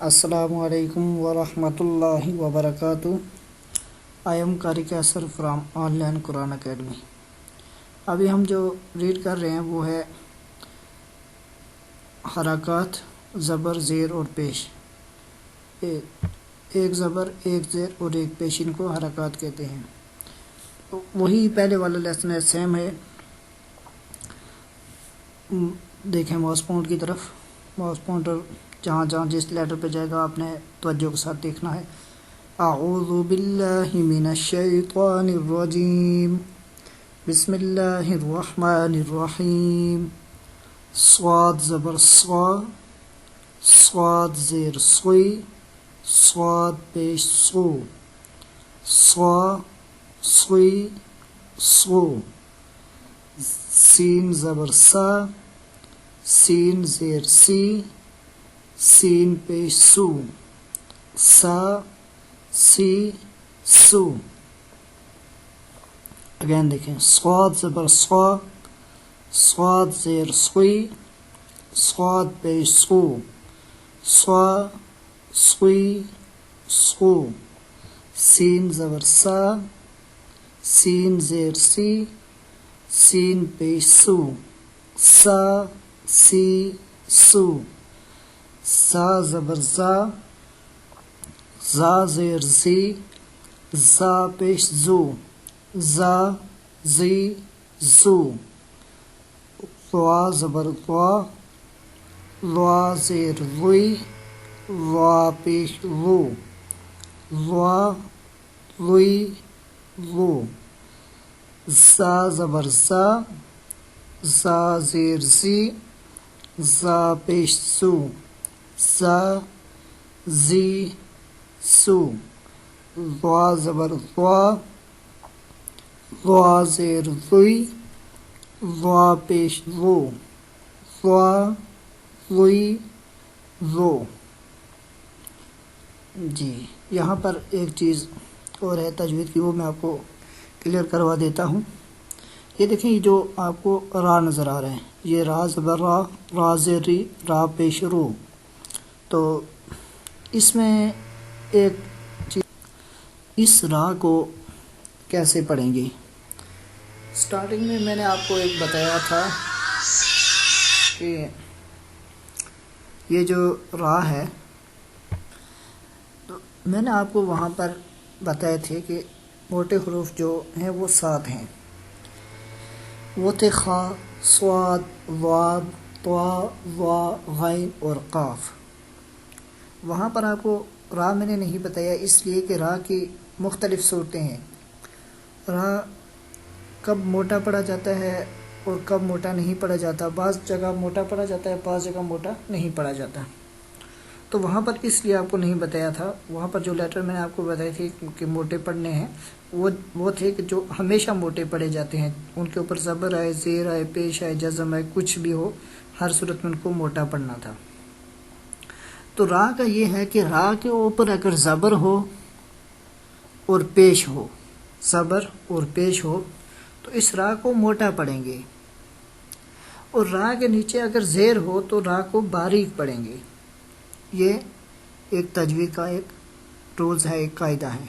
السلام علیکم ورحمۃ اللہ وبرکاتہ. آئی ایم قاری کیسر from on line Quran academy. ابھی ہم جو ریڈ کر رہے ہیں وہ ہے حرکات زبر زیر اور پیش. ایک زبر ایک زیر اور ایک پیش، ان کو حرکات کہتے ہیں. تو وہی پہلے والا لیسن ہے، سیم ہے. دیکھیں ماؤس پوائنٹ کی طرف، ماؤس پوائنٹر جہاں جہاں جس لیٹر پہ جائے گا آپ نے توجہ کے ساتھ دیکھنا ہے. اعوذ باللہ من الشیطان الرجیم، بسم اللہ الرحمن الرحیم. صاد زبر صا، صاد زیر صوی، صاد پیش صو، صا صوی صو. سین زبر سا، سین زیر سی، سین پیش سو، سا سی سو. اگین دیکھیں، صاد زبر صا، صاد زیر صوی، صاد پیش صو، صا صوی صو. سین زبر سا، سین زیر سی، سین پیش سو، سا سی سو. زا زبر زا، زا زیر زی، زا پیش زو، زا زی زو. ضا زبر ضا، ضا زیر ضوی، ضا پیش ضو، ضا ضوی ضو. زا زبر زا، زا زیر زی، زا پیش زو، زا زی سو. ضا زبر ضا، ضا زیر ضوی، ضا پیش ضو، ضا ضوی ضو. جی یہاں پر ایک چیز اور ہے تجوید کی، وہ میں آپ کو کلیئر کروا دیتا ہوں. یہ دیکھیں، یہ جو آپ کو را نظر آ رہے ہیں، یہ را زبر را، را زیر ری، را پیش رو. تو اس میں ایک چیز، اس را کو کیسے پڑھیں گے. سٹارٹنگ میں نے آپ کو ایک بتایا تھا کہ یہ جو را ہے، تو میں نے آپ کو وہاں پر بتائے تھے کہ موٹے حروف جو ہیں وہ 7 ہیں. وہ تھے خا، صاد، ضاد، طا، ظا، غین اور قاف. وہاں پر آپ کو را میں نے نہیں بتایا، اس لیے کہ را کی مختلف صورتیں ہیں. را کب موٹا پڑھا جاتا ہے اور کب موٹا نہیں پڑھا جاتا. بعض جگہ موٹا پڑھا جاتا ہے، بعض جگہ موٹا نہیں پڑھا جاتا. تو وہاں پر اس لیے آپ کو نہیں بتایا تھا. وہاں پر جو لیٹر میں نے آپ کو بتائی تھی کہ موٹے پڑھنے ہیں، وہ تھے کہ جو ہمیشہ موٹے پڑھے جاتے ہیں. ان کے اوپر زبر آئے، زیر آئے، پیش آئے، جزم آئے، کچھ بھی ہو، ہر صورت میں ان کو موٹا پڑھنا تھا. تو را کا یہ ہے کہ را کے اوپر اگر زبر ہو اور پیش ہو، زبر اور پیش ہو تو اس را کو موٹا پڑھیں گے. اور را کے نیچے اگر زیر ہو تو را کو باریک پڑھیں گے. یہ ایک تجوید کا ایک رولز ہے، ایک قاعدہ ہے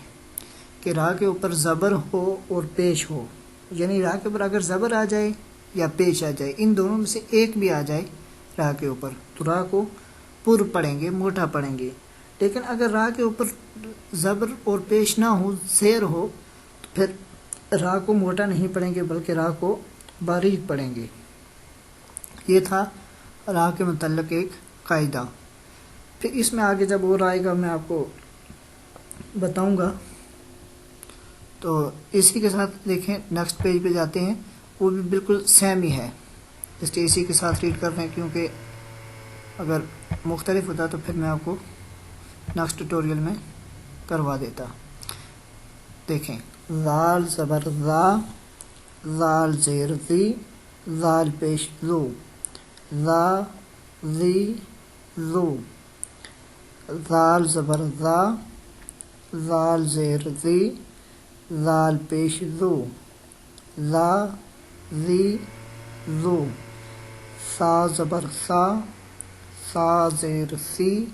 کہ را کے اوپر زبر ہو اور پیش ہو، یعنی را کے اوپر اگر زبر آ جائے یا پیش آ جائے، ان دونوں میں سے ایک بھی آ جائے را کے اوپر، تو را کو پر پڑھیں گے، موٹا پڑھیں گے. لیکن اگر را کے اوپر زبر اور پیش نہ ہو، زیر ہو، تو پھر را کو موٹا نہیں پڑھیں گے بلکہ را کو باریک پڑھیں گے. یہ تھا را کے متعلق ایک قاعدہ. پھر اس میں آگے جب اور آئے گا میں آپ کو بتاؤں گا. تو اسی کے ساتھ دیکھیں نیکسٹ پیج پہ جاتے ہیں، وہ بھی بالکل سیم ہی ہے، اس لیے اسی کے ساتھ ریڈ کر رہے ہیں، کیونکہ اگر مختلف ہوتا تو پھر میں آپ کو نیکسٹ ٹیوٹوریل میں کروا دیتا. دیکھیں، زال زبر زا، زال زیر زی، زال پیش زو، زا زی زو. زال زبر زا، زال زیر زی، زال پیش زو، زا زی زو. سا زبر سا، سا زیر سی،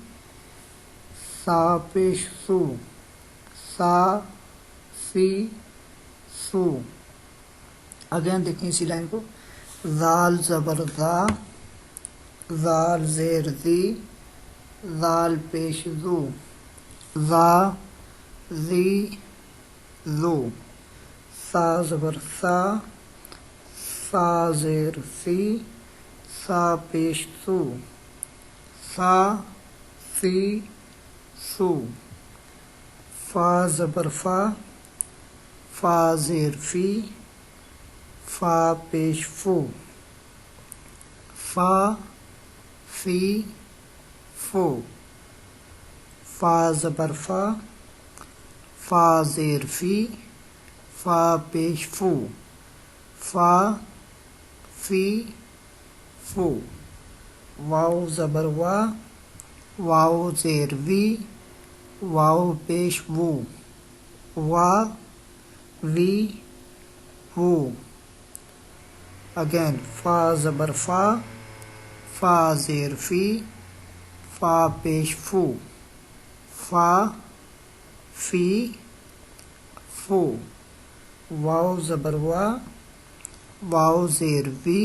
سا پیش سو، سا سی سو. اگین دیکھیں اسی لائن کو. زال زبر زا، زال زیر زی، زال پیش زو، زا زی زو. سا زبر سا، سا زیر سی، سا پیش سو، سا سی سو. فا زبر فا، فا زیر فی، فا پیش فو، فا فی فو. فا زبر فا، فا زیر فی، فا پیش فو، فا فی فو. واو زبر وا، واو زیر وی، واو پیش وو، وا وی وو. اگین فا زبر فا، فا زیر فی، فا پیش فو، فا فی فو. واو زبر وا، واو زیر وی،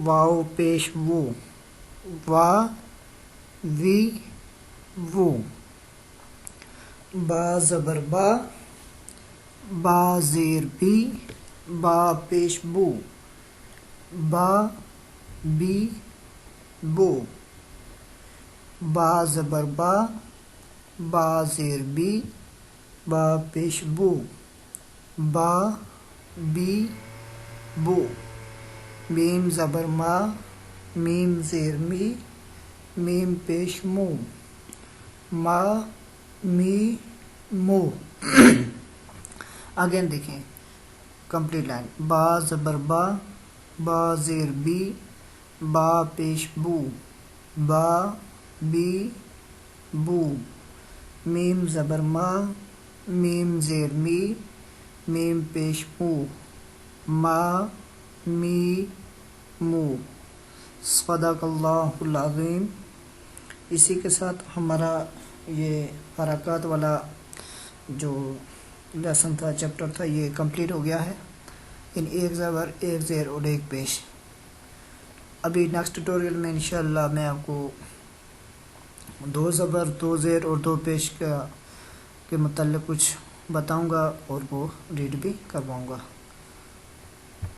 واو پیش وو، وا وی وو. با زبر با، با زیر بی، با پیش بو، با بی بو. با زبر با، با زیر بی، با پیش بو، با بی بو. میم زبر ما، میم زیر می، میم پیش مو، ما می مو. اگین دیکھیں کمپلیٹ لائن. با زبر با، با زیر بی، با پیش بو، با بی بو. میم زبر ما، میم زیر می، میم پیش مو، ما می مو. صدق اللہ العظیم. اسی کے ساتھ ہمارا یہ حرکات والا جو لیسن تھا، چیپٹر تھا، یہ کمپلیٹ ہو گیا ہے. ان ایک زبر، ایک زیر اور ایک پیش. ابھی نیکسٹ ٹیوٹوریل میں انشاءاللہ میں آپ کو دو زبر، دو زیر اور دو پیش کے متعلق کچھ بتاؤں گا اور وہ ریڈ بھی کرواؤں گا.